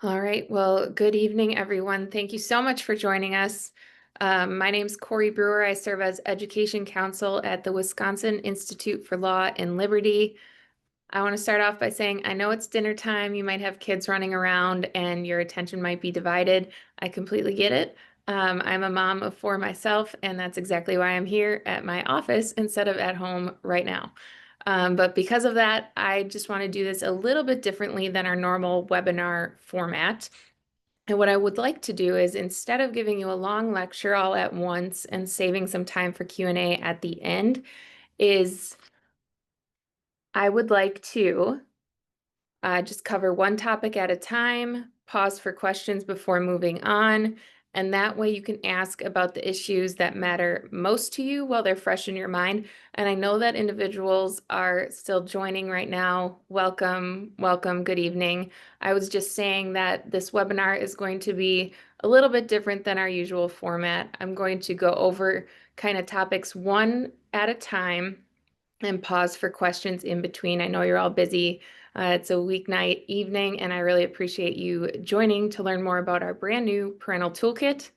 All right. Well, good evening, everyone. Thank you so much for joining us. My name is Cory Brewer. I serve as Education Counsel at the Wisconsin Institute for Law and Liberty. I want to start off by saying I know it's dinner time. You might have kids running around and your attention might be divided. I completely get it. I'm a mom of four myself, and that's exactly why I'm here at my office instead of at home right now. But because of that, I just want to do this a little bit differently than our normal webinar format. And what I would like to do is instead of giving you a long lecture all at once and saving some time for Q&A at the end, is I would like to just cover one topic at a time, pause for questions before moving on, and that way you can ask about the issues that matter most to you while they're fresh in your mind. And I know that individuals are still joining right now. Welcome, welcome, good evening. I was just saying that this webinar is going to be a little bit different than our usual format. I'm going to go over kind of topics one at a time and pause for questions in between. I know you're all busy. It's a weeknight evening, and I really appreciate you joining to learn more about our brand new Parental Toolkit.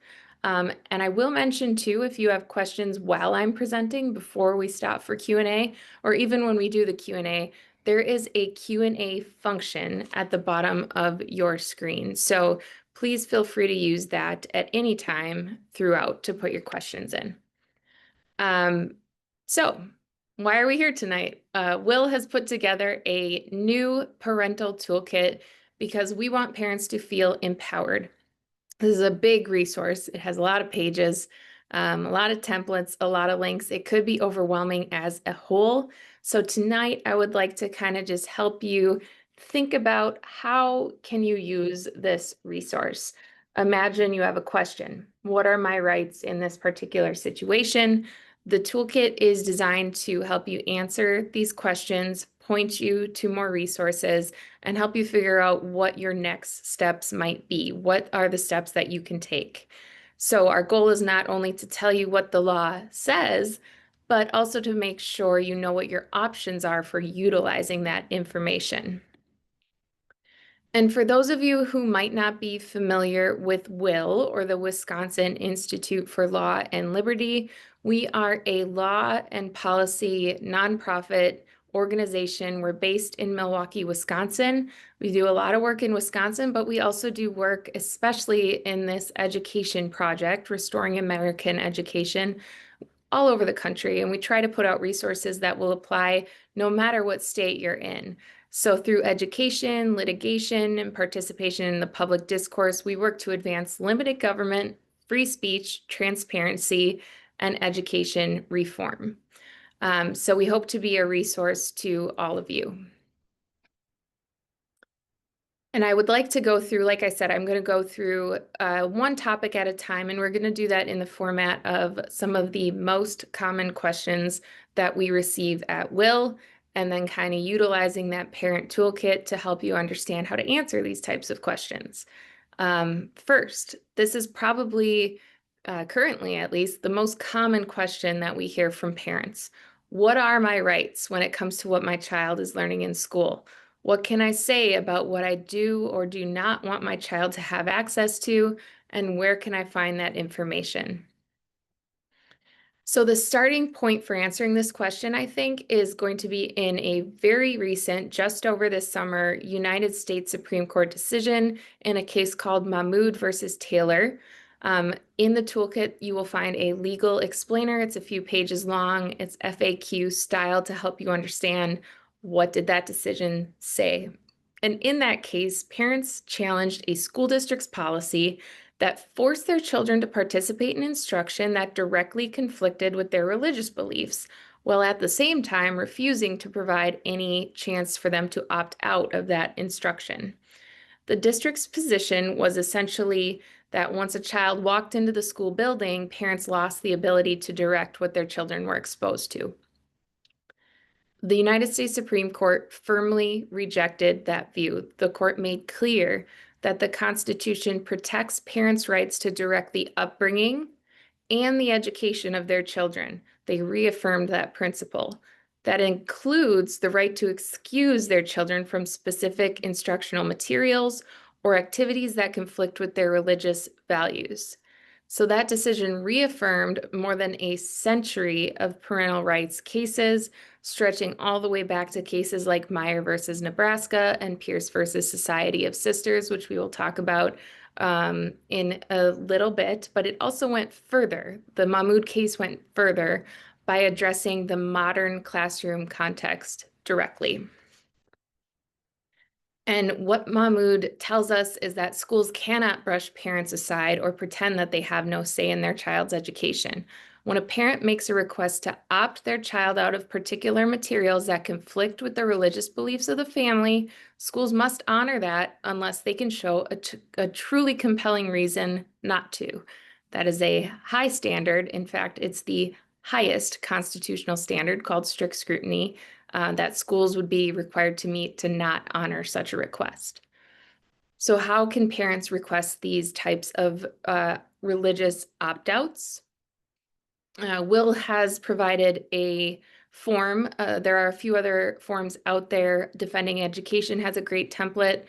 And I will mention too, if you have questions while I'm presenting before we stop for Q&A, or even when we do the Q&A, there is a Q&A function at the bottom of your screen. So please feel free to use that at any time throughout to put your questions in. So why are we here tonight? Will has put together a new parental toolkit because we want parents to feel empowered. This is a big resource. It has a lot of pages, a lot of templates, a lot of links. It could be overwhelming as a whole. So tonight I would like to kind of just help you think about how can you use this resource. Imagine you have a question. What are my rights in this particular situation? The toolkit is designed to help you answer these questions, point you to more resources, and help you figure out what your next steps might be. What are the steps that you can take? So our goal is not only to tell you what the law says, but also to make sure you know what your options are for utilizing that information. And for those of you who might not be familiar with WILL, or the Wisconsin Institute for Law and Liberty, we are a law and policy nonprofit organization. We're based in Milwaukee, Wisconsin. We do a lot of work in Wisconsin, but we also do work, especially in this education project, Restoring American Education, all over the country. And we try to put out resources that will apply no matter what state you're in. So through education, litigation, and participation in the public discourse, we work to advance limited government, free speech, transparency, and education reform. So we hope to be a resource to all of you. And I would like to go through, like I said, I'm going to go through one topic at a time, and we're going to do that in the format of some of the most common questions that we receive at WILL, and then kind of utilizing that parent toolkit to help you understand how to answer these types of questions. First, this is probably, currently at least, the most common question that we hear from parents. What are my rights when it comes to what my child is learning in school? What can I say about what I do or do not want my child to have access to, and where can I find that information? So the starting point for answering this question, I think, is going to be in a very recent, just over this summer, United States Supreme Court decision in a case called Mahmoud versus Taylor. In the toolkit, you will find a legal explainer. It's a few pages long. It's FAQ style to help you understand what did that decision say. And in that case, parents challenged a school district's policy that forced their children to participate in instruction that directly conflicted with their religious beliefs, while at the same time refusing to provide any chance for them to opt out of that instruction. The district's position was essentially that once a child walked into the school building, parents lost the ability to direct what their children were exposed to. The United States Supreme Court firmly rejected that view. The court made clear that the Constitution protects parents' rights to direct the upbringing and the education of their children. They reaffirmed that principle. That includes the right to excuse their children from specific instructional materials or activities that conflict with their religious values. So that decision reaffirmed more than a century of parental rights cases, stretching all the way back to cases like Meyer versus Nebraska and Pierce versus Society of Sisters, which we will talk about in a little bit. But it also went further. The Mahmoud case went further by addressing the modern classroom context directly. And what Mahmoud tells us is that schools cannot brush parents aside or pretend that they have no say in their child's education. When a parent makes a request to opt their child out of particular materials that conflict with the religious beliefs of the family, schools must honor that unless they can show a truly compelling reason not to. That is a high standard. In fact, it's the highest constitutional standard called strict scrutiny that schools would be required to meet to not honor such a request. So how can parents request these types of religious opt-outs? Will has provided a form. There are a few other forms out there. Defending Education has a great template.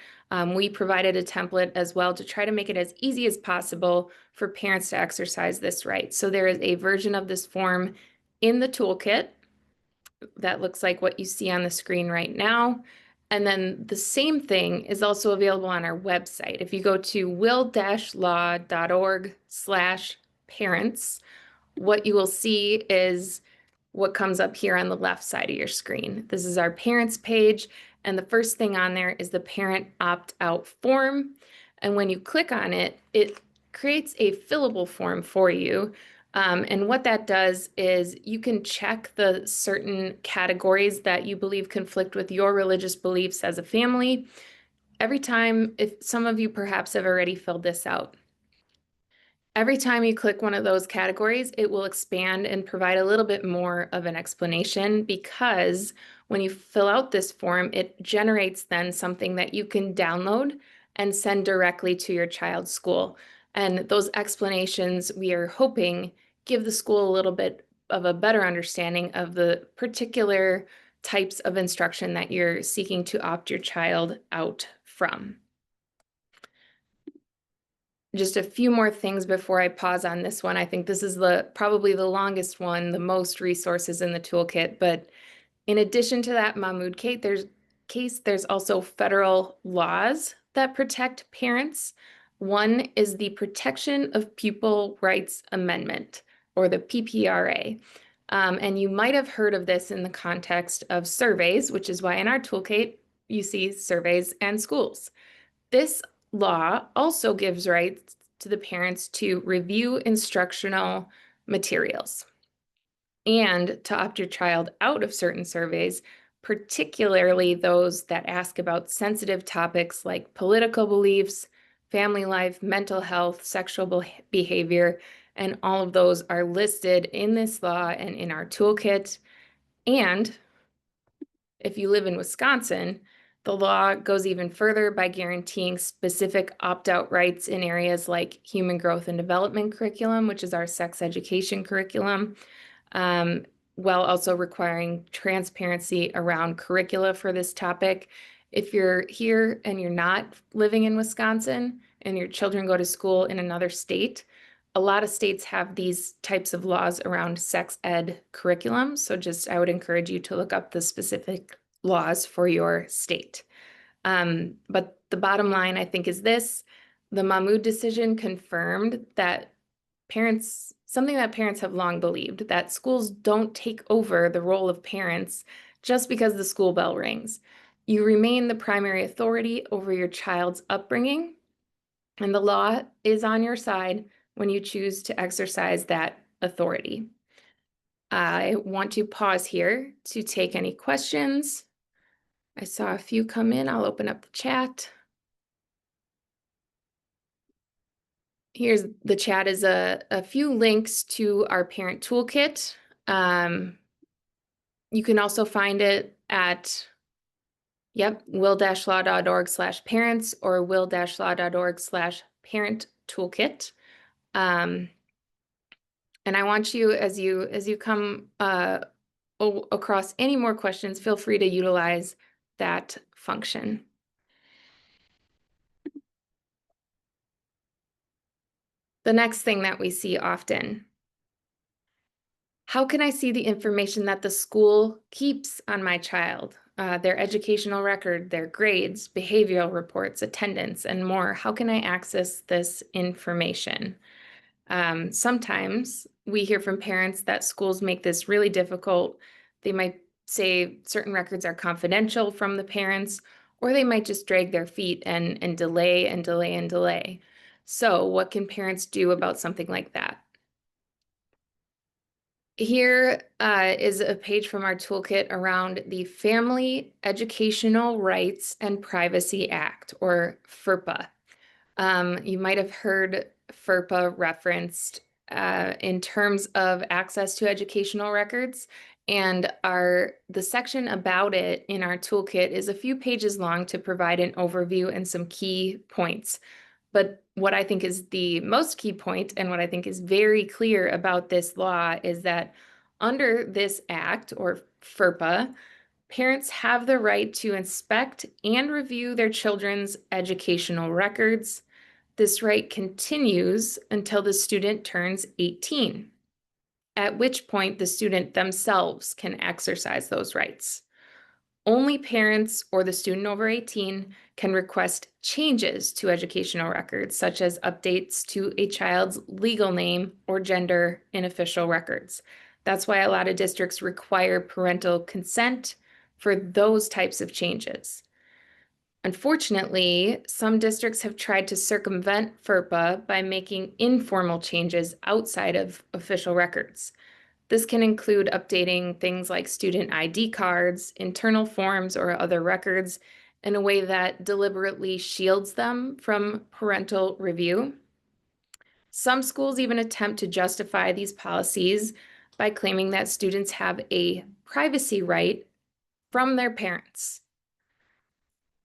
We provided a template as well to try to make it as easy as possible for parents to exercise this right. So there is a version of this form in the toolkit that looks like what you see on the screen right now. And then the same thing is also available on our website. If you go to will-law.org/parents, what you will see is what comes up here on the left side of your screen. This is our parents page, and the first thing on there is the parent opt-out form. And when you click on it, it creates a fillable form for you. And what that does is you can check the certain categories that you believe conflict with your religious beliefs as a family. Every time, if some of you perhaps have already filled this out, every time you click one of those categories, it will expand and provide a little bit more of an explanation, because when you fill out this form, it generates then something that you can download and send directly to your child's school. And those explanations, we are hoping, give the school a little bit of a better understanding of the particular types of instruction that you're seeking to opt your child out from. Just a few more things before I pause on this one. I think this is probably the longest one, the most resources in the toolkit. But in addition to that Mahmoud case, there's also federal laws that protect parents. One is the Protection of Pupil Rights Amendment, or the PPRA. And you might have heard of this in the context of surveys, which is why in our toolkit you see surveys and schools. This law also gives rights to the parents to review instructional materials and to opt your child out of certain surveys, particularly those that ask about sensitive topics like political beliefs, family life, mental health, sexual behavior, and all of those are listed in this law and in our toolkit. And if you live in Wisconsin, the law goes even further by guaranteeing specific opt-out rights in areas like human growth and development curriculum, which is our sex education curriculum, while also requiring transparency around curricula for this topic. If you're here and you're not living in Wisconsin and your children go to school in another state, a lot of states have these types of laws around sex ed curriculum. So I would encourage you to look up the specific laws for your state. But the bottom line, I think, is this: the Mahmoud decision confirmed that something that parents have long believed, that schools don't take over the role of parents just because the school bell rings. You remain the primary authority over your child's upbringing, and the law is on your side when you choose to exercise that authority. I want to pause here to take any questions. I saw a few come in. I'll open up the chat. Here's the chat is a few links to our parent toolkit. You can also find it at, will-law.org/parents or will-law.org/parent toolkit. And I want you, as you come across any more questions, feel free to utilize that function. The next thing that we see often: how can I see the information that the school keeps on my child? Their educational record, their grades, behavioral reports, attendance, and more. How can I access this information? Sometimes we hear from parents that schools make this really difficult. They might say certain records are confidential from the parents, or they might just drag their feet and delay and delay and delay. So, what can parents do about something like that? Here is a page from our toolkit around the Family Educational Rights and Privacy Act, or FERPA. You might have heard FERPA referenced in terms of access to educational records, and the section about it in our toolkit is a few pages long to provide an overview and some key points. But what I think is the most key point, and what I think is very clear about this law, is that under this act, or FERPA, parents have the right to inspect and review their children's educational records. This right continues until the student turns 18, at which point the student themselves can exercise those rights. Only parents or the student over 18 can request changes to educational records, such as updates to a child's legal name or gender in official records. That's why a lot of districts require parental consent for those types of changes. Unfortunately, some districts have tried to circumvent FERPA by making informal changes outside of official records. This can include updating things like student ID cards, internal forms, or other records in a way that deliberately shields them from parental review. Some schools even attempt to justify these policies by claiming that students have a privacy right from their parents.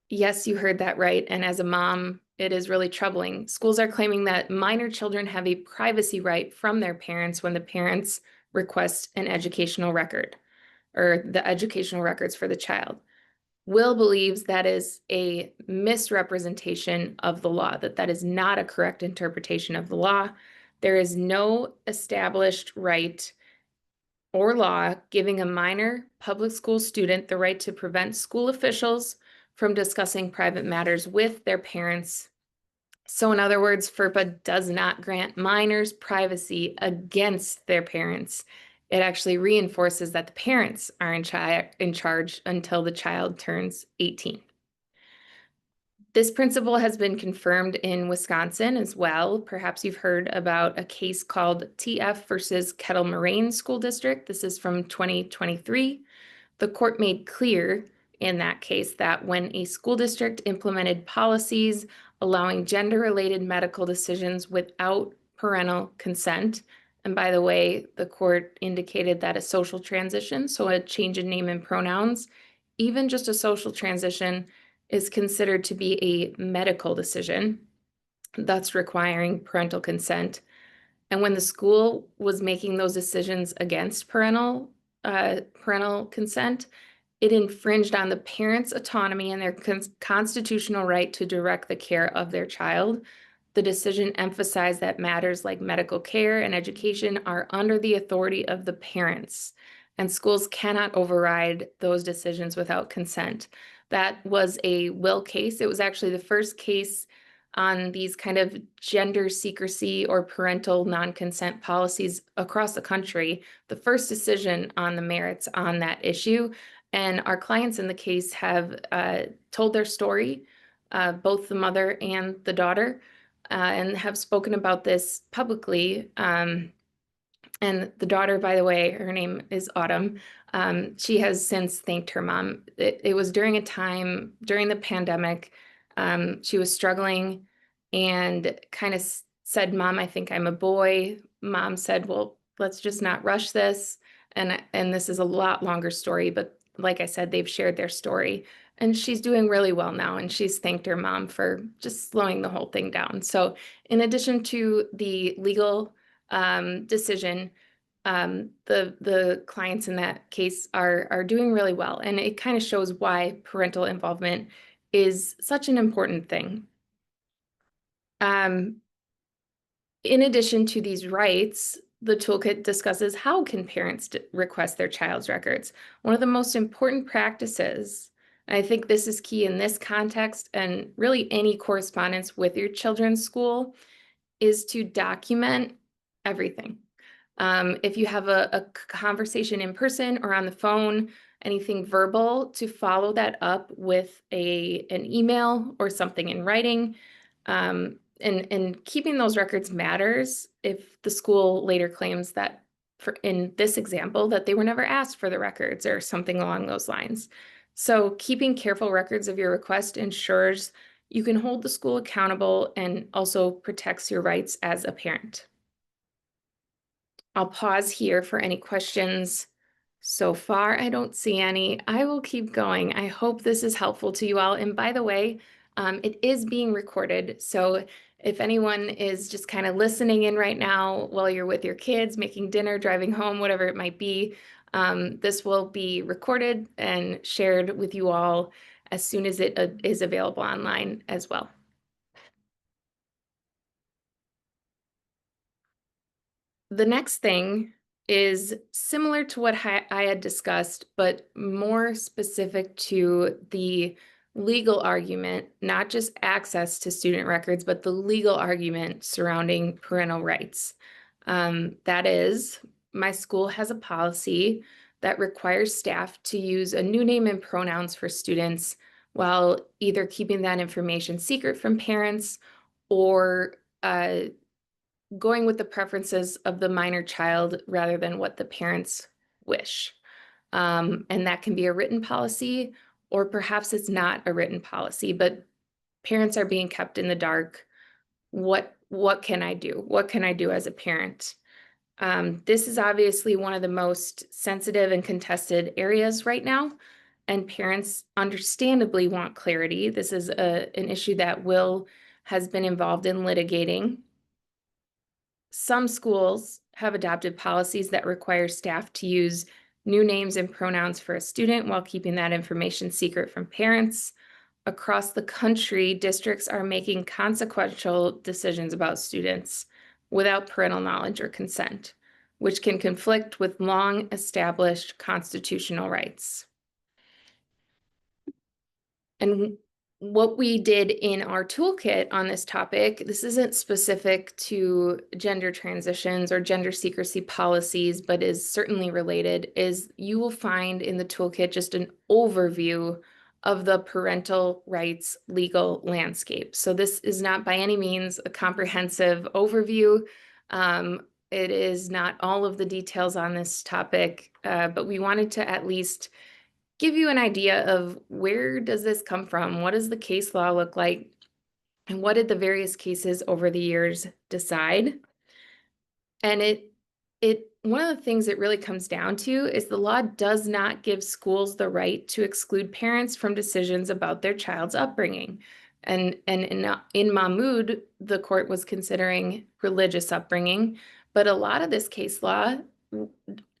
Yes, you heard that right. And as a mom, it is really troubling. Schools are claiming that minor children have a privacy right from their parents when the parents request an educational record or the educational records for the child. Will believes that is a misrepresentation of the law, that is not a correct interpretation of the law. There is no established right or law giving a minor public school student the right to prevent school officials from discussing private matters with their parents. So in other words, FERPA does not grant minors privacy against their parents. It actually reinforces that the parents are in charge until the child turns 18. This principle has been confirmed in Wisconsin as well. Perhaps you've heard about a case called TF versus Kettle Moraine School District. This is from 2023. The court made clear in that case that when a school district implemented policies allowing gender-related medical decisions without parental consent, and by the way, the court indicated that a social transition, so a change in name and pronouns, even just a social transition, is considered to be a medical decision that's requiring parental consent. And when the school was making those decisions against parental consent, it infringed on the parents' autonomy and their constitutional right to direct the care of their child. The decision emphasized that matters like medical care and education are under the authority of the parents, and schools cannot override those decisions without consent. That was a Will case. It was actually the first case on these kind of gender secrecy or parental non-consent policies across the country, the first decision on the merits on that issue. And our clients in the case have told their story, both the mother and the daughter, and have spoken about this publicly. And the daughter, by the way, her name is Autumn. She has since thanked her mom. It was during a time during the pandemic. She was struggling and kind of said, "Mom, I think I'm a boy." Mom said, "Well, let's just not rush this." And this is a lot longer story, but like I said, they've shared their story. And she's doing really well now, and she's thanked her mom for just slowing the whole thing down. So in addition to the legal decision, the clients in that case are doing really well, and it kind of shows why parental involvement is such an important thing. Um, In addition to these rights, the toolkit discusses how can parents request their child's records. One of the most important practices, and I think this is key in this context and really any correspondence with your children's school, is to document everything. If you have a conversation in person or on the phone, anything verbal, to follow that up with an email or something in writing. And keeping those records matters if the school later claims that, in this example, that they were never asked for the records or something along those lines. So keeping careful records of your request ensures you can hold the school accountable and also protects your rights as a parent. I'll pause here for any questions. So far, I don't see any. I will keep going. I hope this is helpful to you all. And by the way, it is being recorded. So if anyone is just kind of listening in right now while you're with your kids, making dinner, driving home, whatever it might be, this will be recorded and shared with you all as soon as it is available online as well. The next thing is similar to what I had discussed, but more specific to the legal argument, not just access to student records, but the legal argument surrounding parental rights. That is, my school has a policy that requires staff to use a new name and pronouns for students while either keeping that information secret from parents or going with the preferences of the minor child rather than what the parents wish. And that can be a written policy, or perhaps it's not a written policy, but parents are being kept in the dark. What can I do? What can I do as a parent? This is obviously one of the most sensitive and contested areas right now, and parents understandably want clarity. This is an issue that Will has been involved in litigating. Some schools have adopted policies that require staff to use new names and pronouns for a student while keeping that information secret from parents. Across the country, districts are making consequential decisions about students without parental knowledge or consent, which can conflict with long-established constitutional rights. And what we did in our toolkit on this topic, this isn't specific to gender transitions or gender secrecy policies, but is certainly related, is you will find in the toolkit just an overview of the parental rights legal landscape. So this is not by any means a comprehensive overview. It is not all of the details on this topic, but we wanted to at least give you an idea of where does this come from? What does the case law look like? And what did the various cases over the years decide? And one of the things it really comes down to is the law does not give schools the right to exclude parents from decisions about their child's upbringing. And in Mahmoud, the court was considering religious upbringing, but a lot of this case law,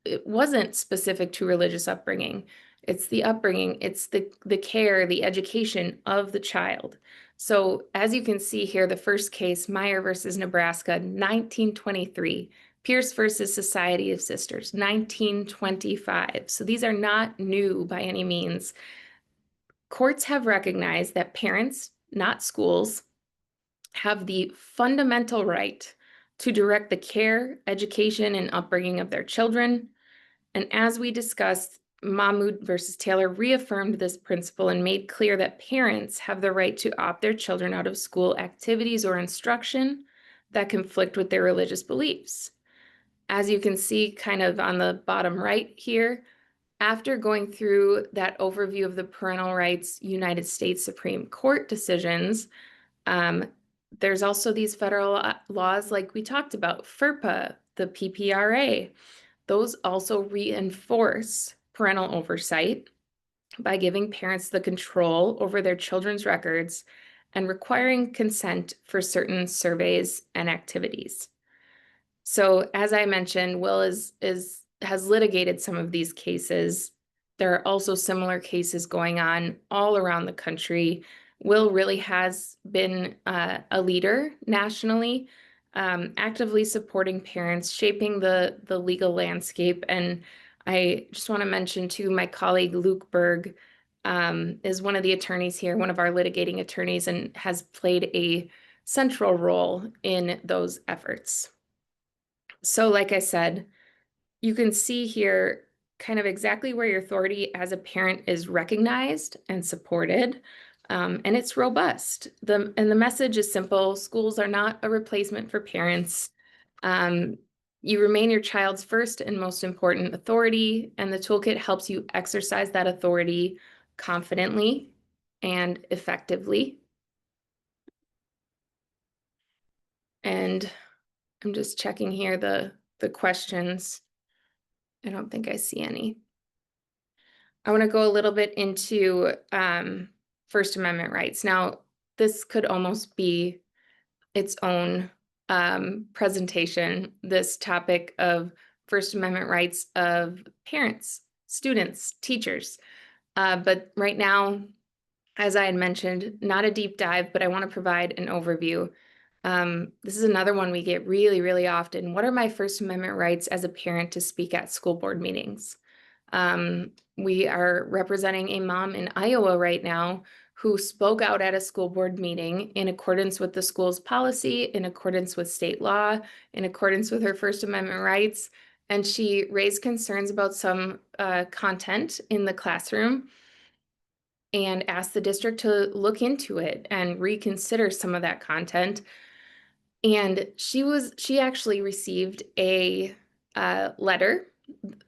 it wasn't specific to religious upbringing. It's the upbringing, it's the care, the education of the child. So as you can see here, the first case, Meyer versus Nebraska, 1923. Pierce versus Society of Sisters, 1925. So these are not new by any means. Courts have recognized that parents, not schools, have the fundamental right to direct the care, education, and upbringing of their children. And as we discussed, Mahmoud versus Taylor reaffirmed this principle and made clear that parents have the right to opt their children out of school activities or instruction that conflict with their religious beliefs. As you can see kind of on the bottom right here, after going through that overview of the parental rights United States Supreme Court decisions, there's also these federal laws like we talked about, FERPA, the PPRA. Those also reinforce parental oversight by giving parents the control over their children's records and requiring consent for certain surveys and activities. So as I mentioned, Will has litigated some of these cases. There are also similar cases going on all around the country. Will really has been a leader nationally actively supporting parents, shaping the legal landscape. And I just want to mention too, my colleague Luke Berg is one of the attorneys here, one of our litigating attorneys, and has played a central role in those efforts. So like I said, you can see here kind of exactly where your authority as a parent is recognized and supported, and it's robust. And the message is simple: schools are not a replacement for parents. Um, you remain your child's first and most important authority, and the toolkit helps you exercise that authority confidently and effectively. And I'm just checking here the questions. I don't think I see any. I want to go a little bit into First Amendment rights. Now, this could almost be its own presentation, this topic of First Amendment rights of parents, students, teachers. But right now, as I had mentioned, not a deep dive, but I want to provide an overview. This is another one we get really, really often. What are my First Amendment rights as a parent to speak at school board meetings? We are representing a mom in Iowa right now who spoke out at a school board meeting in accordance with the school's policy, in accordance with state law, in accordance with her First Amendment rights. And she raised concerns about some content in the classroom and asked the district to look into it and reconsider some of that content. And she actually received a letter.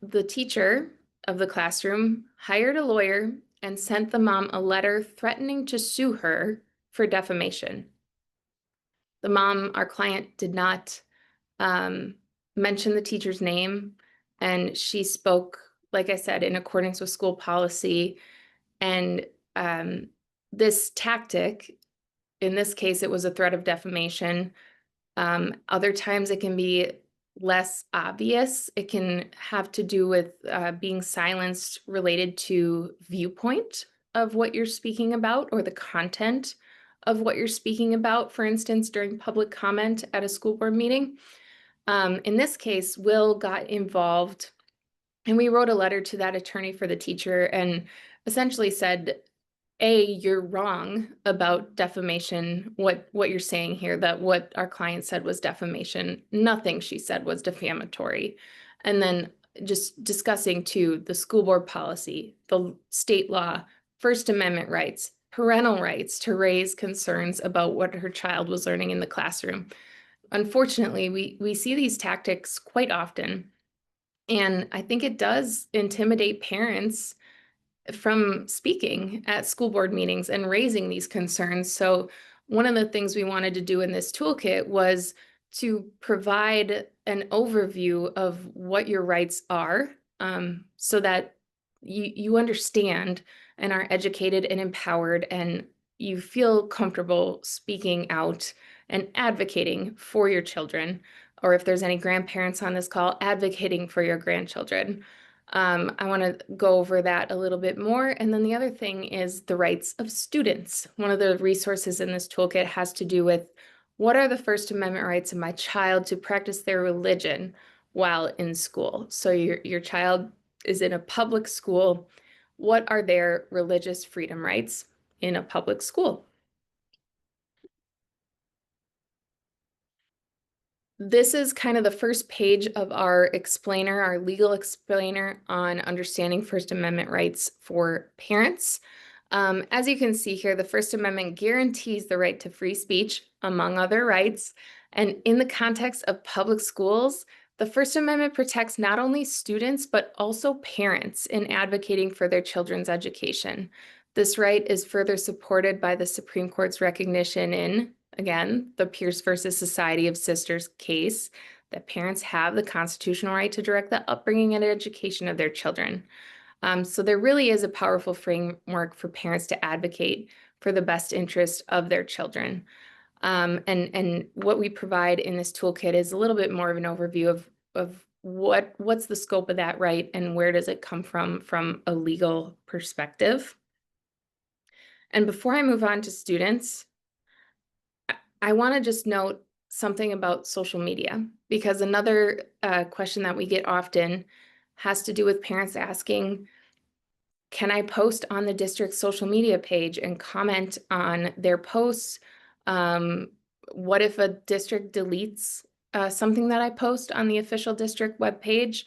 The teacher of the classroom hired a lawyer and sent the mom a letter threatening to sue her for defamation. The mom, our client, did not mention the teacher's name, and she spoke, like I said, in accordance with school policy. And this tactic, in this case, it was a threat of defamation. Other times it can be less obvious. It can have to do with being silenced related to viewpoint of what you're speaking about or the content of what you're speaking about, for instance, during public comment at a school board meeting. In this case, Will got involved and we wrote a letter to that attorney for the teacher and essentially said, you're wrong about defamation, what you're saying here, that what our client said was defamation. Nothing she said was defamatory. And then just discussing too the school board policy, the state law, First Amendment rights, parental rights to raise concerns about what her child was learning in the classroom. Unfortunately, we see these tactics quite often. And I think it does intimidate parents from speaking at school board meetings and raising these concerns. So one of the things we wanted to do in this toolkit was to provide an overview of what your rights are, so that you understand and are educated and empowered and you feel comfortable speaking out and advocating for your children, or if there's any grandparents on this call, advocating for your grandchildren. I want to go over that a little bit more. And then the other thing is the rights of students. One of the resources in this toolkit has to do with what are the First Amendment rights of my child to practice their religion while in school. So your child is in a public school. What are their religious freedom rights in a public school? This is kind of the first page of our explainer, our legal explainer on understanding First Amendment rights for parents. As you can see here, the First Amendment guarantees the right to free speech, among other rights. And in the context of public schools, the First Amendment protects not only students, but also parents in advocating for their children's education. This right is further supported by the Supreme Court's recognition in, again, the Pierce versus Society of Sisters case, that parents have the constitutional right to direct the upbringing and education of their children. So there really is a powerful framework for parents to advocate for the best interest of their children. And what we provide in this toolkit is a little bit more of an overview of what's the scope of that right and where does it come from a legal perspective. And before I move on to students, I want to just note something about social media, because another question that we get often has to do with parents asking, can I post on the district's social media page and comment on their posts? Um, what if a district deletes something that I post on the official district webpage?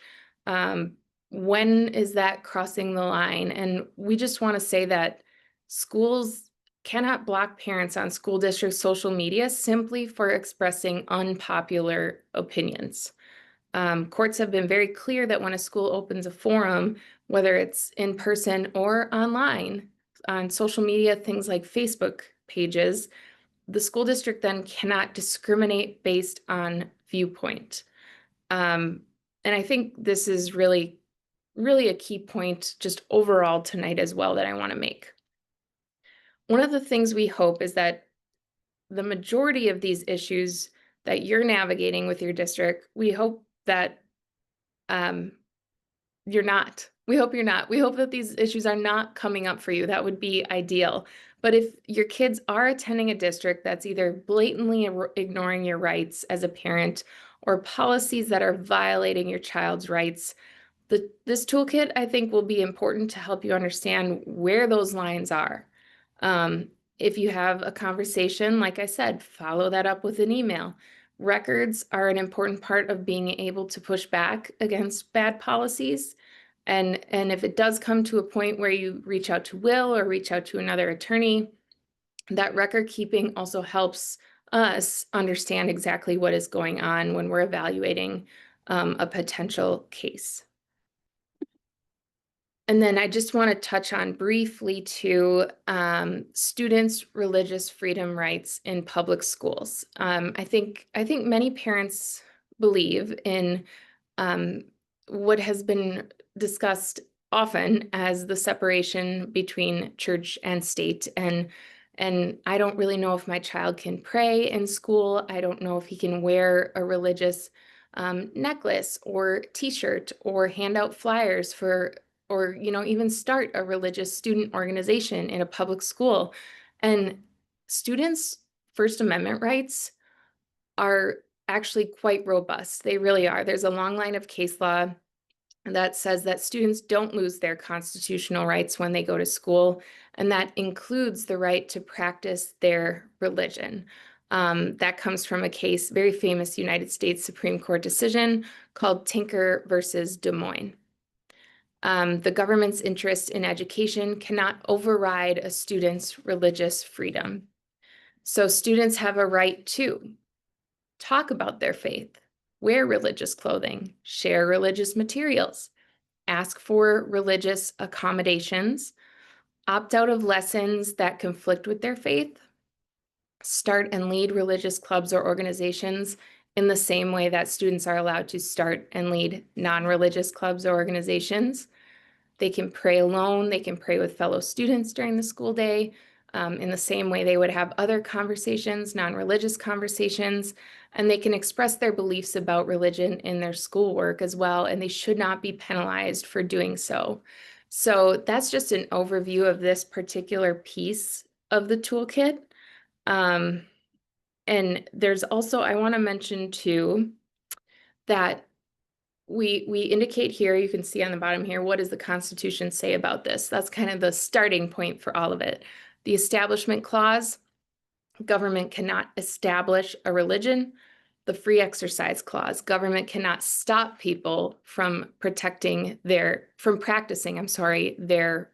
When is that crossing the line? And we just want to say that schools cannot block parents on school district social media simply for expressing unpopular opinions. Courts have been very clear that when a school opens a forum, whether it's in person or online, on social media, things like Facebook pages, the school district then cannot discriminate based on viewpoint. Um, and I think this is really, really a key point just overall tonight as well that I want to make. One of the things we hope is that the majority of these issues that you're navigating with your district, we hope that um, you're not. We hope you're not. We hope that these issues are not coming up for you. That would be ideal. But if your kids are attending a district that's either blatantly ignoring your rights as a parent or policies that are violating your child's rights, this toolkit, I think, will be important to help you understand where those lines are. Um, if you have a conversation, like I said, follow that up with an email. Records are an important part of being able to push back against bad policies. And if it does come to a point where you reach out to Will or reach out to another attorney, that record keeping also helps us understand exactly what is going on when we're evaluating a potential case. And then I just want to touch on briefly to students' religious freedom rights in public schools. I think many parents believe in what has been discussed often as the separation between church and state. And I don't really know if my child can pray in school. I don't know if he can wear a religious necklace or T-shirt or hand out flyers for, or even start a religious student organization in a public school. And students' First Amendment rights are actually quite robust. They really are. There's a long line of case law that says that students don't lose their constitutional rights when they go to school, and that includes the right to practice their religion. That comes from a case, very famous United States Supreme Court decision called Tinker versus Des Moines. The government's interest in education cannot override a student's religious freedom. So students have a right to talk about their faith, wear religious clothing, share religious materials, ask for religious accommodations, opt out of lessons that conflict with their faith, start and lead religious clubs or organizations in the same way that students are allowed to start and lead non-religious clubs or organizations. They can pray alone. They can pray with fellow students during the school day in the same way they would have other conversations, non-religious conversations, and they can express their beliefs about religion in their schoolwork as well, and they should not be penalized for doing so. So that's just an overview of this particular piece of the toolkit. And there's also, I want to mention too, that we indicate here, you can see on the bottom here, what does the Constitution say about this? That's kind of the starting point for all of it. The Establishment Clause, government cannot establish a religion. The Free Exercise Clause, government cannot stop people from practicing their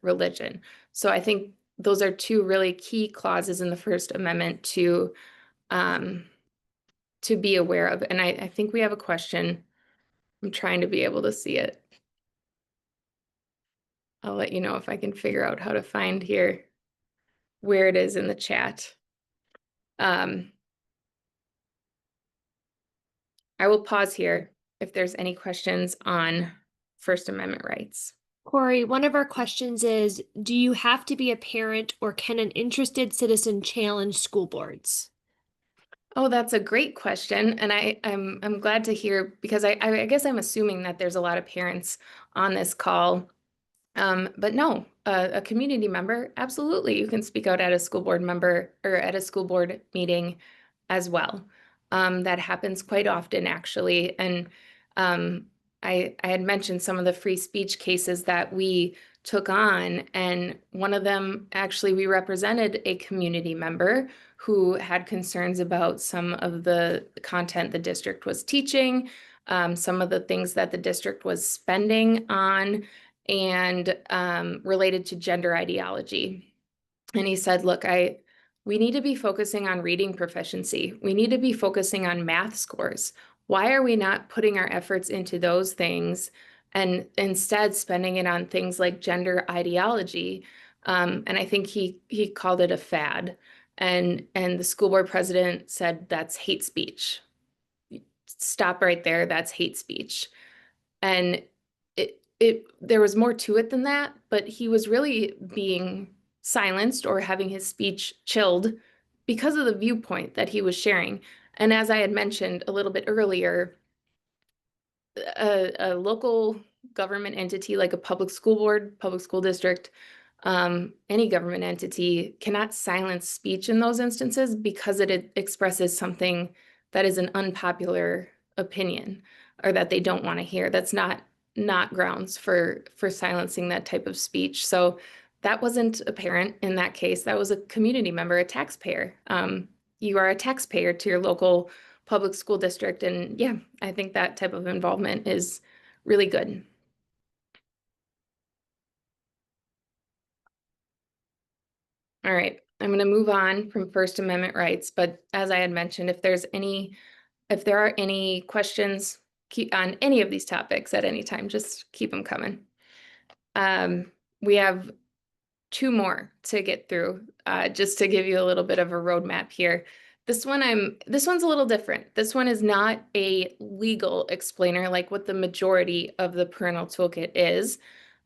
religion. So I think those are two really key clauses in the First Amendment to be aware of. And I think we have a question. I'm trying to be able to see it. I'll let you know if I can figure out how to find here where it is in the chat. I will pause here if there's any questions on First Amendment rights. Cory, one of our questions is, do you have to be a parent or can an interested citizen challenge school boards? Oh, that's a great question. And I'm glad to hear, because I guess I'm assuming that there's a lot of parents on this call. But no, a community member, absolutely. You can speak out at a school board member or at a school board meeting as well. That happens quite often, actually. And um, I had mentioned some of the free speech cases that we took on, and one of them, actually, we represented a community member who had concerns about some of the content the district was teaching, some of the things that the district was spending on, and related to gender ideology. And he said, look, we need to be focusing on reading proficiency. We need to be focusing on math scores. Why are we not putting our efforts into those things and instead spending it on things like gender ideology? And I think he called it a fad. And the school board president said that's hate speech. Stop right there. That's hate speech. And there was more to it than that, but he was really being silenced or having his speech chilled because of the viewpoint that he was sharing. And as I had mentioned a little bit earlier, a local government entity like a public school board, public school district, any government entity cannot silence speech in those instances because it expresses something that is an unpopular opinion or that they don't want to hear. That's not grounds for silencing that type of speech. So that wasn't a parent in that case. That was a community member, a taxpayer. You are a taxpayer to your local public school district, and yeah, I think that type of involvement is really good. All right, I'm going to move on from First Amendment rights, but as I had mentioned, if there are any questions on any of these topics at any time, just keep them coming. We have two more to get through, just to give you a little bit of a roadmap here. This one's a little different. This one is not a legal explainer like what the majority of the parental toolkit is.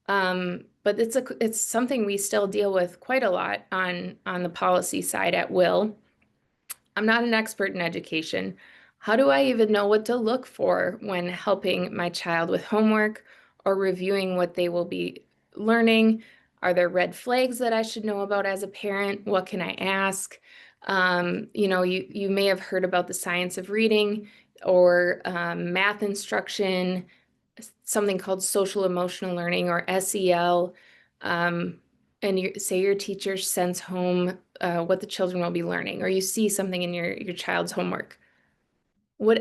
But it's something we still deal with quite a lot on the policy side at Will. I'm not an expert in education. How do I even know what to look for when helping my child with homework or reviewing what they will be learning? Are there red flags that I should know about as a parent? What can I ask? You may have heard about the science of reading or math instruction, something called social emotional learning or SEL. And say your teacher sends home what the children will be learning, or you see something in your child's homework.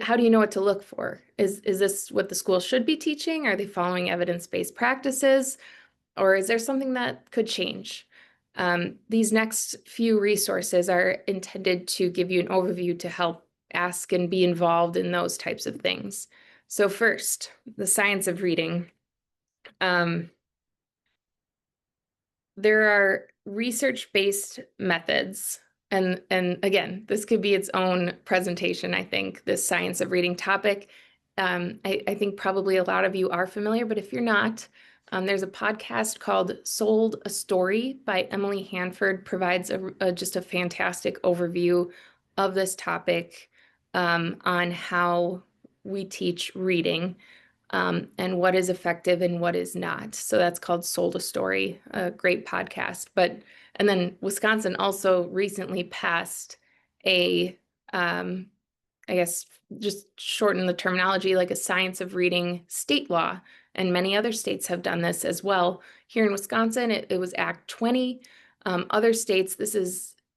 How do you know what to look for? Is this what the school should be teaching? Are they following evidence-based practices? Or is there something that could change? These next few resources are intended to give you an overview to help ask and be involved in those types of things. So first, the science of reading. There are research-based methods, and again, this could be its own presentation, I think, this science of reading topic. I think probably a lot of you are familiar, but if you're not, there's a podcast called Sold a Story by Emily Hanford, provides just a fantastic overview of this topic on how we teach reading and what is effective and what is not. So that's called Sold a Story, a great podcast. And then Wisconsin also recently passed a, I guess, just shorten the terminology, like a science of reading state law. And many other states have done this as well. Here in Wisconsin, it was Act 20. Other states,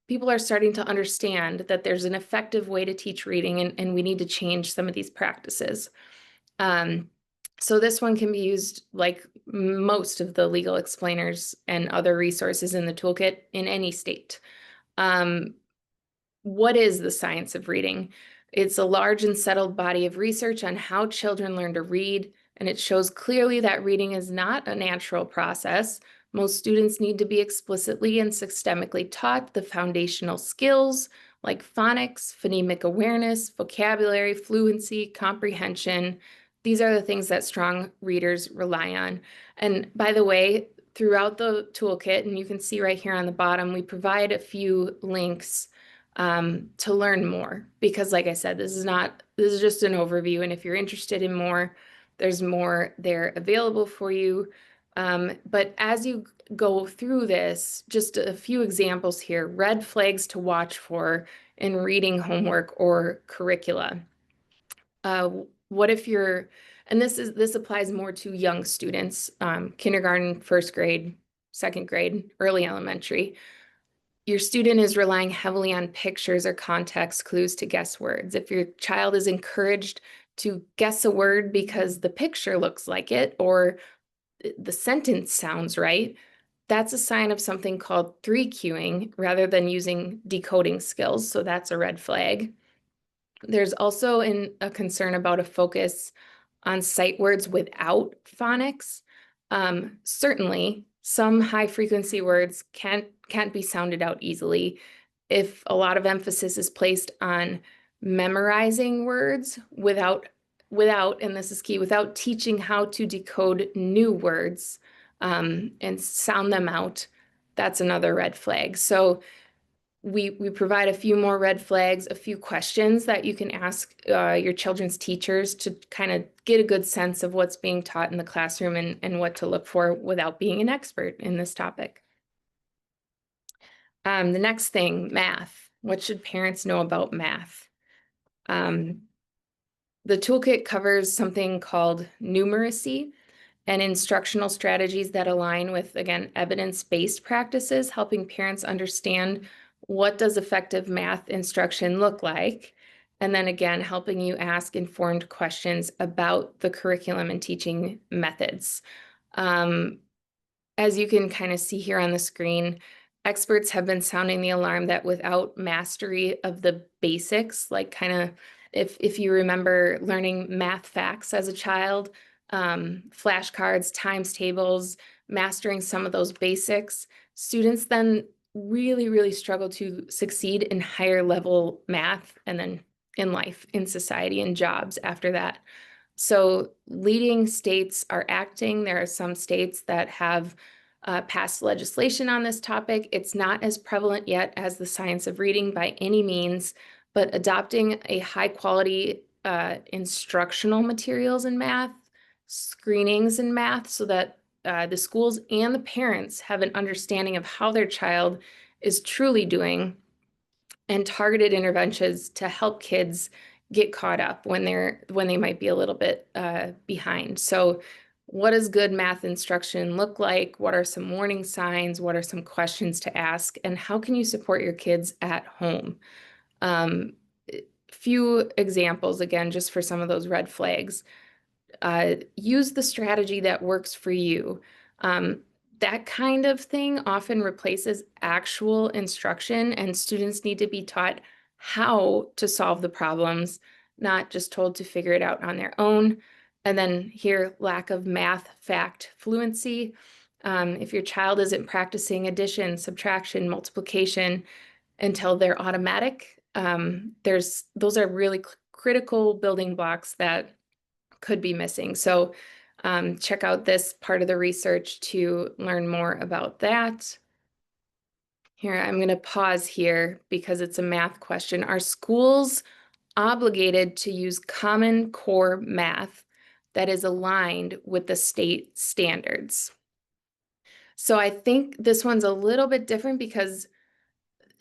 people are starting to understand that there's an effective way to teach reading, and we need to change some of these practices. So this one can be used like most of the legal explainers and other resources in the toolkit in any state. What is the science of reading? It's a large and settled body of research on how children learn to read, and it shows clearly that reading is not a natural process. Most students need to be explicitly and systemically taught the foundational skills like phonics, phonemic awareness, vocabulary, fluency, comprehension. These are the things that strong readers rely on. And by the way, throughout the toolkit, and you can see right here on the bottom, we provide a few links to learn more, because like I said, this is just an overview. And if you're interested in more, there's more there available for you. But as you go through this, just a few examples here, red flags to watch for in reading homework or curricula. What if you're, and this applies more to young students, kindergarten, first grade, second grade, early elementary. Your student is relying heavily on pictures or context clues to guess words. If your child is encouraged to guess a word because the picture looks like it or the sentence sounds right, that's a sign of something called three-cueing rather than using decoding skills. So that's a red flag. There's also a concern about a focus on sight words without phonics. Certainly, some high frequency words can't be sounded out easily. If a lot of emphasis is placed on memorizing words without, and this is key, without teaching how to decode new words and sound them out, that's another red flag. So we provide a few more red flags, a few questions that you can ask your children's teachers to kind of get a good sense of what's being taught in the classroom and what to look for without being an expert in this topic. The next thing, math. What should parents know about math? The toolkit covers something called numeracy and instructional strategies that align with, again, evidence-based practices, helping parents understand what does effective math instruction look like, and then again, helping you ask informed questions about the curriculum and teaching methods. As you can kind of see here on the screen, experts have been sounding the alarm that without mastery of the basics, like kind of if you remember learning math facts as a child, flashcards, times tables, mastering some of those basics, students then really struggle to succeed in higher level math and then in life, in society, and jobs after that. So leading states are acting. There are some states that have passed legislation on this topic. It's not as prevalent yet as the science of reading by any means, but adopting a high quality instructional materials in math, screenings in math, so that the schools and the parents have an understanding of how their child is truly doing, and targeted interventions to help kids get caught up when they might be a little bit behind. So what does good math instruction look like? What are some warning signs? What are some questions to ask? And how can you support your kids at home? Few examples, again, just for some of those red flags. Use the strategy that works for you. That kind of thing often replaces actual instruction, and students need to be taught how to solve the problems, not just told to figure it out on their own. And then here, lack of math fact fluency. If your child isn't practicing addition, subtraction, multiplication until they're automatic, those are really critical building blocks that could be missing. So check out this part of the research to learn more about that. Here, I'm going to pause here because it's a math question. Are schools obligated to use Common Core math that is aligned with the state standards? So I think this one's a little bit different because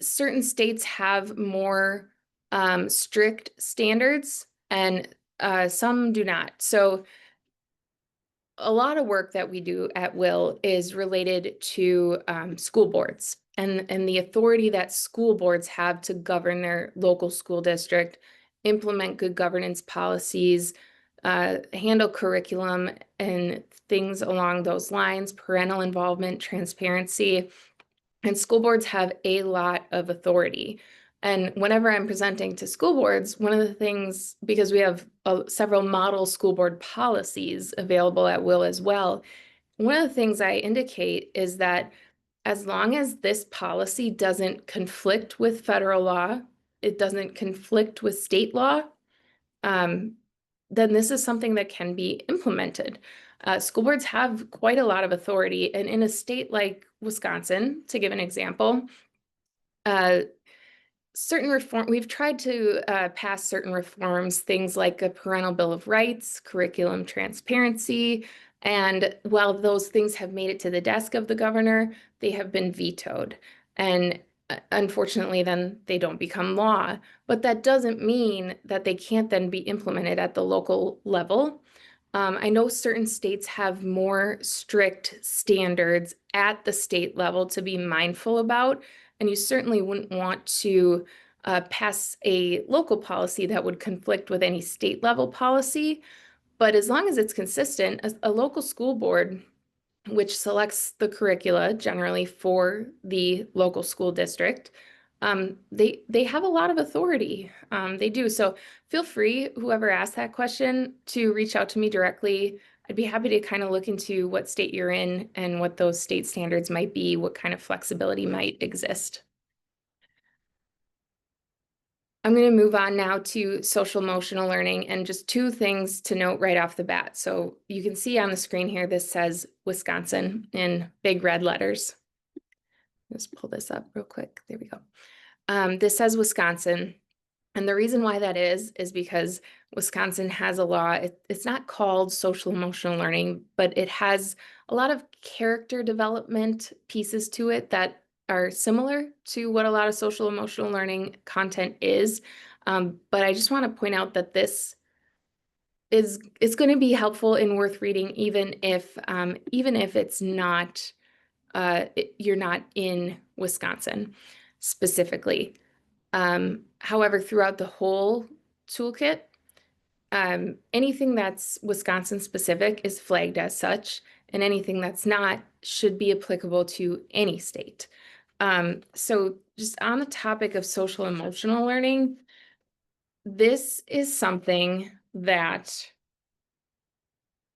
certain states have more strict standards and some do not. So a lot of work that we do at Will is related to school boards and the authority that school boards have to govern their local school district, implement good governance policies, handle curriculum and things along those lines, parental involvement, transparency. And school boards have a lot of authority. And whenever I'm presenting to school boards, one of the things, because we have several model school board policies available at Will as well, one of the things I indicate is that as long as this policy doesn't conflict with federal law, it doesn't conflict with state law, then this is something that can be implemented. School boards have quite a lot of authority, and in a state like Wisconsin, to give an example, we've tried to pass certain reforms, things like a parental bill of rights, curriculum transparency, and while those things have made it to the desk of the governor, they have been vetoed. And unfortunately, then they don't become law. But that doesn't mean that they can't then be implemented at the local level. I know certain states have more strict standards at the state level to be mindful about, and you certainly wouldn't want to pass a local policy that would conflict with any state level policy. But as long as it's consistent, a local school board, which selects the curricula generally for the local school district, they have a lot of authority. They do. So feel free, whoever asked that question, to reach out to me directly. I'd be happy to kind of look into what state you're in and what those state standards might be, what kind of flexibility might exist. I'm going to move on now to social emotional learning, and just two things to note right off the bat. So you can see on the screen here, this says Wisconsin in big red letters. Let's pull this up real quick. There we go. This says Wisconsin. And the reason why that is because Wisconsin has a law. It's not called social emotional learning, but it has a lot of character development pieces to it that are similar to what a lot of social emotional learning content is. But I just want to point out that this is going to be helpful and worth reading, even if it's not you're not in Wisconsin specifically. However, throughout the whole toolkit, anything that's Wisconsin specific is flagged as such, and anything that's not should be applicable to any state. So just on the topic of social emotional learning, this is something that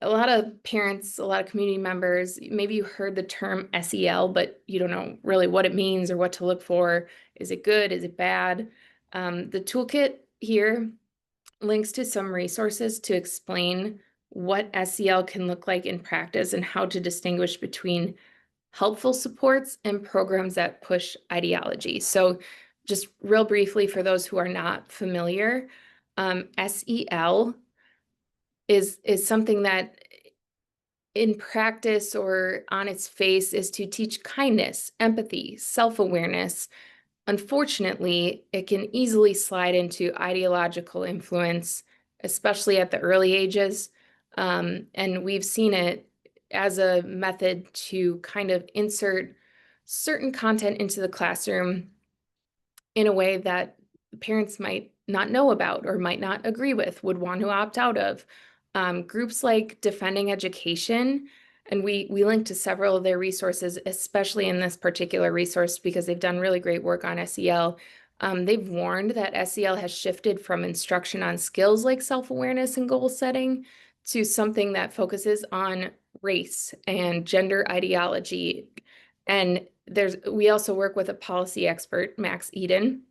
a lot of parents, a lot of community members, maybe you heard the term SEL, but you don't know really what it means or what to look for. Is it good? Is it bad? The toolkit here links to some resources to explain what SEL can look like in practice and how to distinguish between helpful supports and programs that push ideology. So just real briefly, for those who are not familiar, SEL is something that in practice or on its face is to teach kindness, empathy, self-awareness. Unfortunately, it can easily slide into ideological influence, especially at the early ages. And we've seen it as a method to kind of insert certain content into the classroom in a way that parents might not know about or might not agree with, would want to opt out of. Groups like Defending Education, and we link to several of their resources, especially in this particular resource because they've done really great work on SEL. They've warned that SEL has shifted from instruction on skills like self-awareness and goal setting to something that focuses on race and gender ideology. And we also work with a policy expert, Max Eden.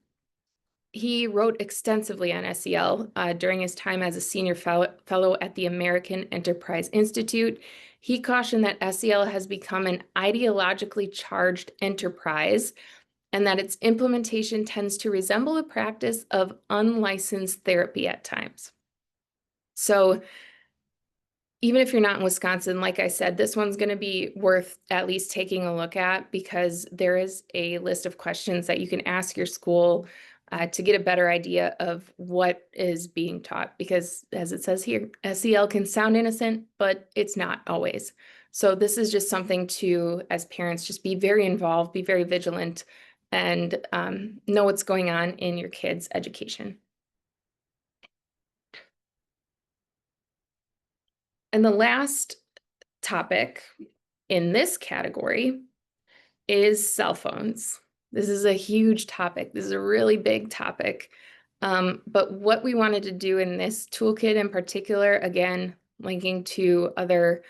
He wrote extensively on SEL during his time as a senior fellow at the American Enterprise Institute. He cautioned that SEL has become an ideologically charged enterprise and that its implementation tends to resemble the practice of unlicensed therapy at times. So even if you're not in Wisconsin, like I said, this one's going to be worth at least taking a look at because there is a list of questions that you can ask your school to get a better idea of what is being taught. Because as it says here, SEL can sound innocent, but it's not always. So this is just something to, as parents, just be very involved, be very vigilant, and know what's going on in your kids' education. And the last topic in this category is cell phones. This is a huge topic. This is a really big topic. But what we wanted to do in this toolkit in particular, again, linking to other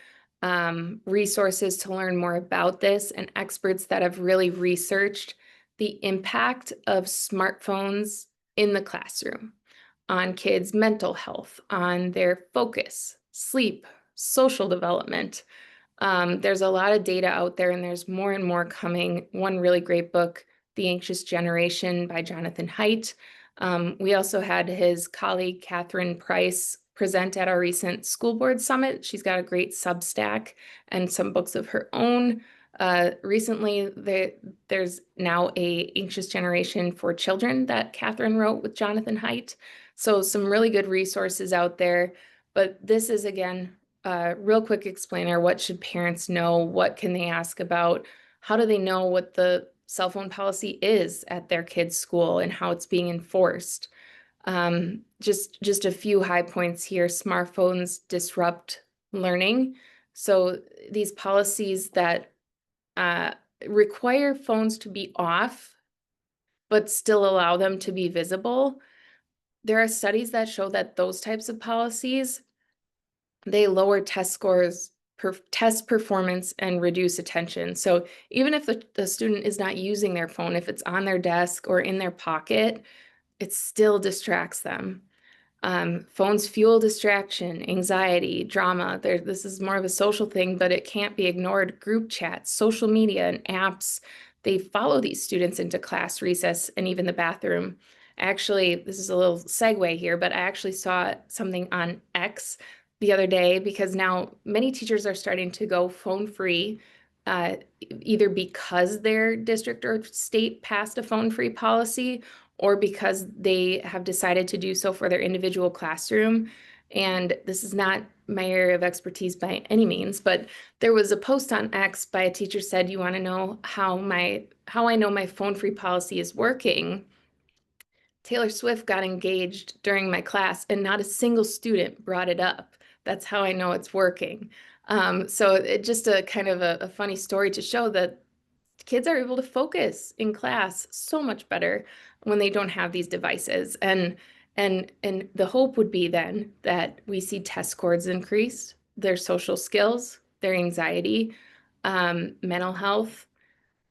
resources to learn more about this and experts that have really researched the impact of smartphones in the classroom on kids' mental health, on their focus, sleep, social development. There's a lot of data out there and there's more and more coming. One really great book, The Anxious Generation by Jonathan Haidt. We also had his colleague, Catherine Price, present at our recent school board summit. She's got a great Substack and some books of her own Recently, there's now a Anxious Generation for Children that Catherine wrote with Jonathan Haidt. So some really good resources out there. But this is, again, a real quick explainer. What should parents know? What can they ask about? How do they know what the cell phone policy is at their kids' school and how it's being enforced? Just a few high points here. Smartphones disrupt learning. So these policies that uh, require phones to be off, but still allow them to be visible. There are studies that show that those types of policies, they lower test scores, test performance, and reduce attention. So even if the student is not using their phone, if it's on their desk or in their pocket, it still distracts them. Phones fuel distraction, anxiety, drama. This is more of a social thing, but it can't be ignored. Group chats, social media, and apps, they follow these students into class, recess, and even the bathroom. Actually, this is a little segue here, but I actually saw something on X the other day because now many teachers are starting to go phone free, either because their district or state passed a phone free policy or because they have decided to do so for their individual classroom. And this is not my area of expertise by any means, but there was a post on X by a teacher said, "You want to know how I know my phone-free policy is working? Taylor Swift got engaged during my class, and not a single student brought it up. That's how I know it's working." So it just a kind of a funny story to show that kids are able to focus in class so much better when they don't have these devices. And the hope would be then that we see test scores increase, their social skills, their anxiety, mental health,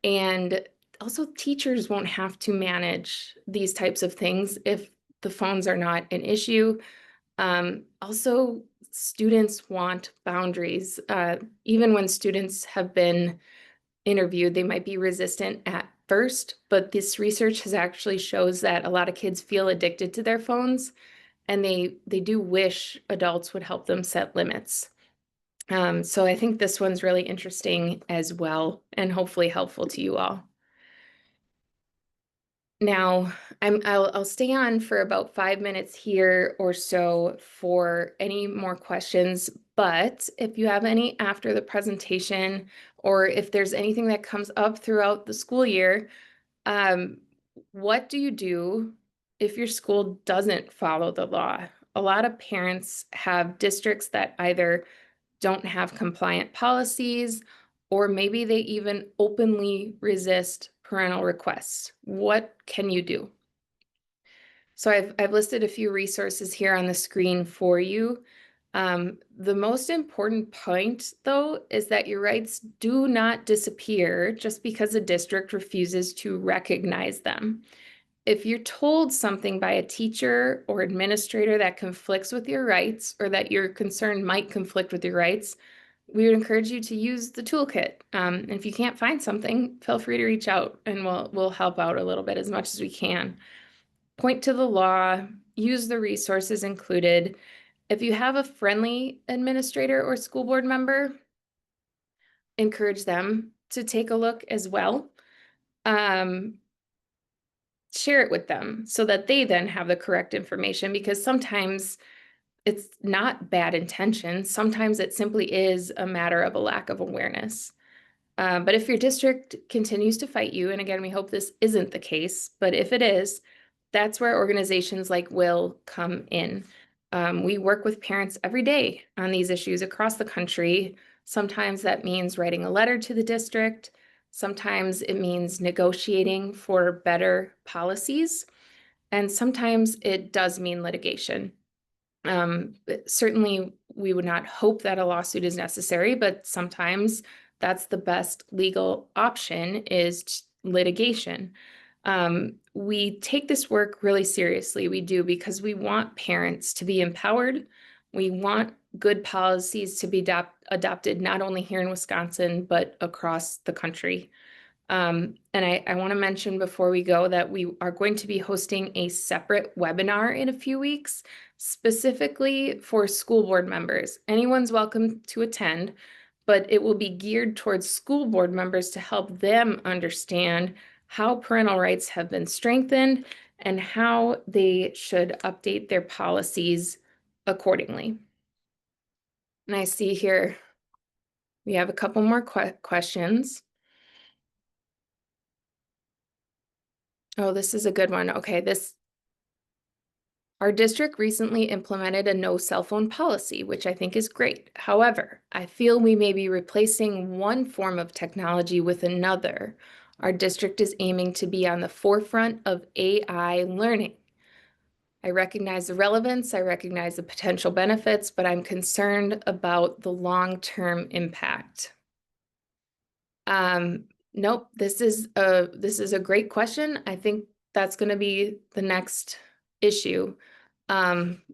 and also teachers won't have to manage these types of things if the phones are not an issue. Also, students want boundaries. Even when students have been interviewed, they might be resistant at first, but this research has actually shows that a lot of kids feel addicted to their phones and they do wish adults would help them set limits. So I think this one's really interesting as well and hopefully helpful to you all. Now, I'll stay on for about 5 minutes here or so for any more questions, but if you have any after the presentation, or if there's anything that comes up throughout the school year, um, what do you do if your school doesn't follow the law? A lot of parents have districts that either don't have compliant policies, or maybe they even openly resist parental requests. What can you do? So I've listed a few resources here on the screen for you. The most important point, though, is that your rights do not disappear just because a district refuses to recognize them. If you're told something by a teacher or administrator that conflicts with your rights or that you're concerned might conflict with your rights, we would encourage you to use the toolkit. And if you can't find something, feel free to reach out and we'll help out a little bit as much as we can. Point to the law, use the resources included. If you have a friendly administrator or school board member, encourage them to take a look as well. Share it with them so that they then have the correct information, because sometimes it's not bad intention. Sometimes it simply is a matter of a lack of awareness. But if your district continues to fight you, and again, we hope this isn't the case, but if it is, that's where organizations like WILL come in. We work with parents every day on these issues across the country. Sometimes that means writing a letter to the district. Sometimes it means negotiating for better policies. And sometimes it does mean litigation. Certainly, we would not hope that a lawsuit is necessary, but sometimes that's the best legal option is litigation. We take this work really seriously. We do, because we want parents to be empowered. We want good policies to be adopted not only here in Wisconsin, but across the country. And I want to mention before we go that we are going to be hosting a separate webinar in a few weeks, specifically for school board members. Anyone's welcome to attend, but it will be geared towards school board members to help them understand how parental rights have been strengthened and how they should update their policies accordingly. And I see here we have a couple more questions. Oh, this is a good one. Okay, our district recently implemented a no cell phone policy, which I think is great. However, I feel we may be replacing one form of technology with another. Our district is aiming to be on the forefront of AI learning. I recognize the relevance, I recognize the potential benefits, but I'm concerned about the long-term impact. Nope, this is a great question. I think that's going to be the next issue.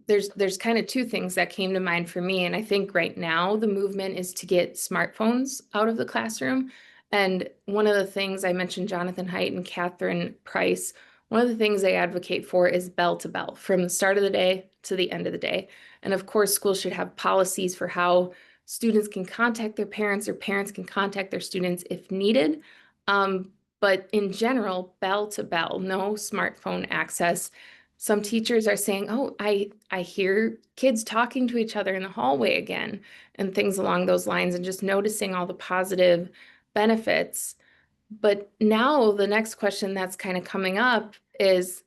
There's kind of two things that came to mind for me, and I think right now the movement is to get smartphones out of the classroom. And one of the things I mentioned, Jonathan Haidt and Catherine Price, one of the things they advocate for is bell to bell from the start of the day to the end of the day. And of course, schools should have policies for how students can contact their parents or parents can contact their students if needed. But in general, bell to bell, no smartphone access. Some teachers are saying, oh, I hear kids talking to each other in the hallway again, and things along those lines, and just noticing all the positive benefits. But now the next question that's kind of coming up is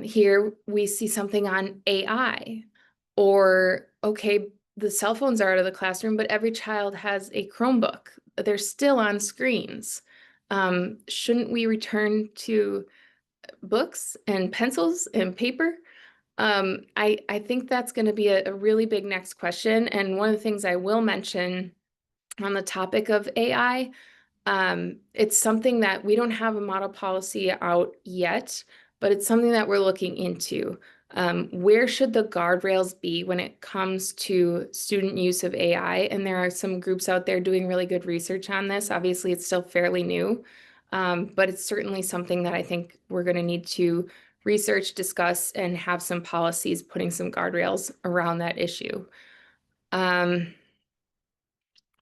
here we see something on AI, or okay, the cell phones are out of the classroom, but every child has a Chromebook. They're still on screens. Shouldn't we return to books and pencils and paper? I think that's going to be a really big next question. And one of the things I will mention on the topic of AI, it's something that we don't have a model policy out yet, but it's something that we're looking into. Where should the guardrails be when it comes to student use of AI? And there are some groups out there doing really good research on this. Obviously, it's still fairly new, but it's certainly something that I think we're going to need to research, discuss, and have some policies putting some guardrails around that issue.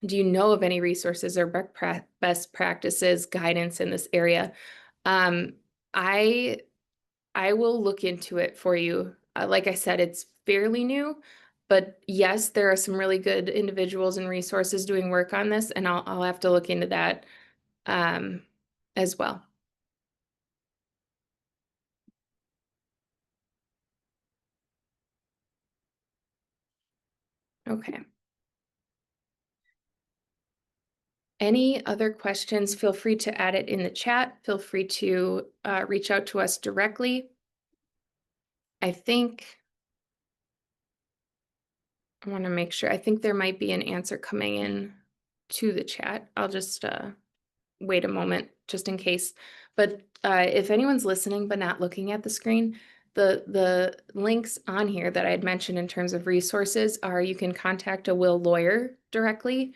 Do you know of any resources or best practices, guidance in this area? Um, I I will look into it for you. Like I said, it's fairly new, but yes, there are some really good individuals and resources doing work on this, and I'll have to look into that um, as well. Okay. Any other questions? Feel free to add it in the chat. Feel free to reach out to us directly. I think I want to make sure. I think there might be an answer coming in to the chat. I'll just wait a moment just in case. But if anyone's listening but not looking at the screen, the links on here that I had mentioned in terms of resources are you can contact a will lawyer directly.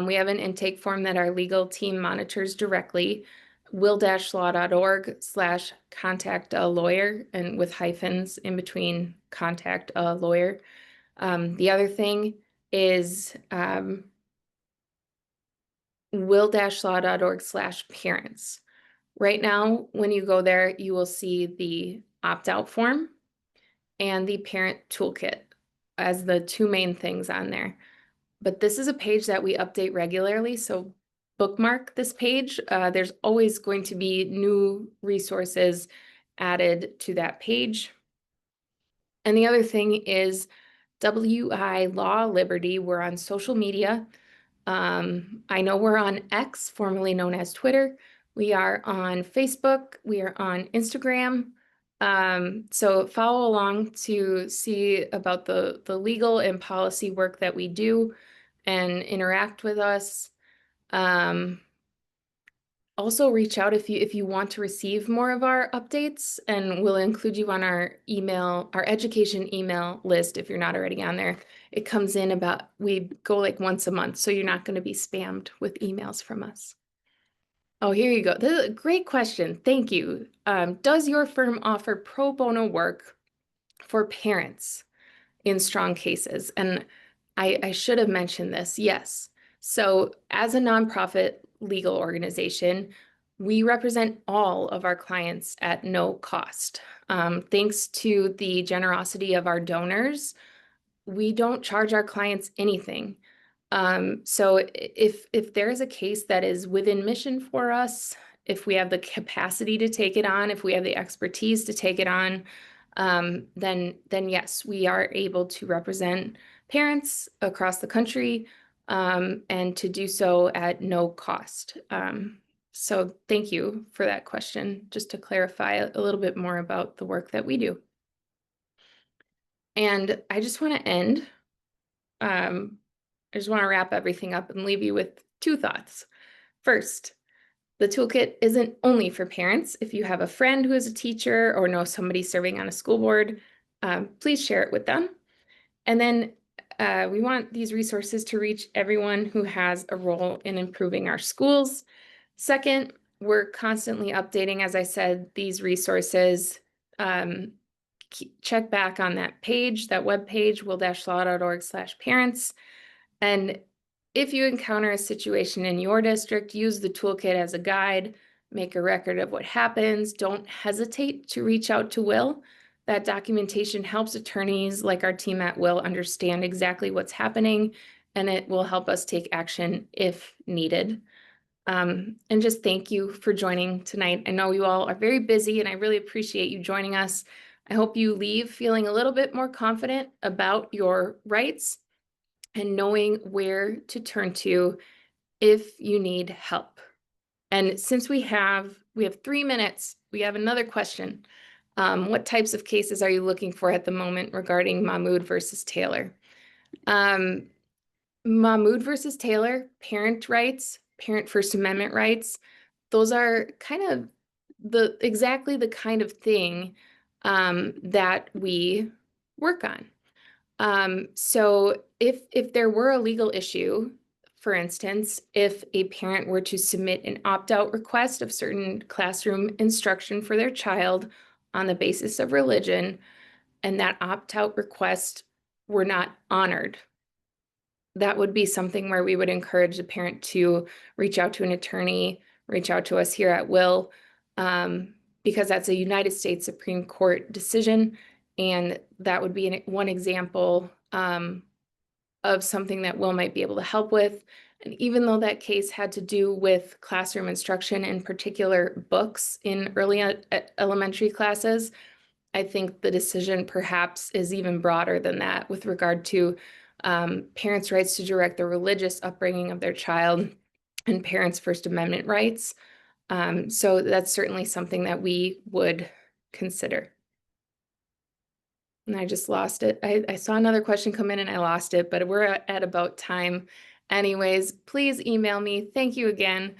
We have an intake form that our legal team monitors directly, will-law.org/contact a lawyer, and with hyphens in between contact a lawyer. The other thing is will-law.org/parents. Right now, when you go there, you will see the opt-out form and the parent toolkit as the two main things on there. But this is a page that we update regularly, so bookmark this page. There's always going to be new resources added to that page. And the other thing is WI Law Liberty. We're on social media. I know we're on X, formerly known as Twitter. We are on Facebook. We are on Instagram. So follow along to see about the legal and policy work that we do and interact with us. Also reach out if you want to receive more of our updates, and we'll include you on our email, our education email list if you're not already on there. It comes in we go like once a month, so you're not going to be spammed with emails from us. Oh, here you go. This is a great question. Thank you. Does your firm offer pro bono work for parents in strong cases? And I should have mentioned this. Yes. So, as a nonprofit legal organization, we represent all of our clients at no cost. Thanks to the generosity of our donors, we don't charge our clients anything. So if there is a case that is within mission for us, if we have the capacity to take it on, if we have the expertise to take it on, then yes, we are able to represent parents across the country, and to do so at no cost. So thank you for that question, just to clarify a little bit more about the work that we do. And I just want to end. I just want to wrap everything up and leave you with two thoughts. First, the toolkit isn't only for parents. If you have a friend who is a teacher or know somebody serving on a school board, please share it with them. And then we want these resources to reach everyone who has a role in improving our schools. Second, we're constantly updating, as I said, these resources. Check back on that page, that webpage, will-law.org/parents. And if you encounter a situation in your district, use the toolkit as a guide, make a record of what happens. Don't hesitate to reach out to Will. That documentation helps attorneys like our team at Will understand exactly what's happening, and it will help us take action if needed. And just thank you for joining tonight. I know you all are very busy, and I really appreciate you joining us. I hope you leave feeling a little bit more confident about your rights and knowing where to turn to if you need help. And since we have 3 minutes, we have another question. What types of cases are you looking for at the moment regarding Mahmoud versus Taylor? Mahmoud versus Taylor, parent rights, parent First Amendment rights, those are kind of exactly the kind of thing that we work on. So if there were a legal issue, for instance, if a parent were to submit an opt-out request of certain classroom instruction for their child on the basis of religion, and that opt-out request were not honored, that would be something where we would encourage the parent to reach out to an attorney, reach out to us here at Will, because that's a United States Supreme Court decision, and that would be one example of something that Will might be able to help with. And even though that case had to do with classroom instruction, in particular books in early elementary classes, I think the decision perhaps is even broader than that with regard to parents' rights to direct the religious upbringing of their child and parents' First Amendment rights. So that's certainly something that we would consider. And I just lost it. I saw another question come in and I lost it, but we're at about time. Anyways, please email me. Thank you again.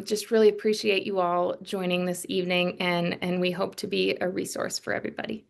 Just really appreciate you all joining this evening, and we hope to be a resource for everybody.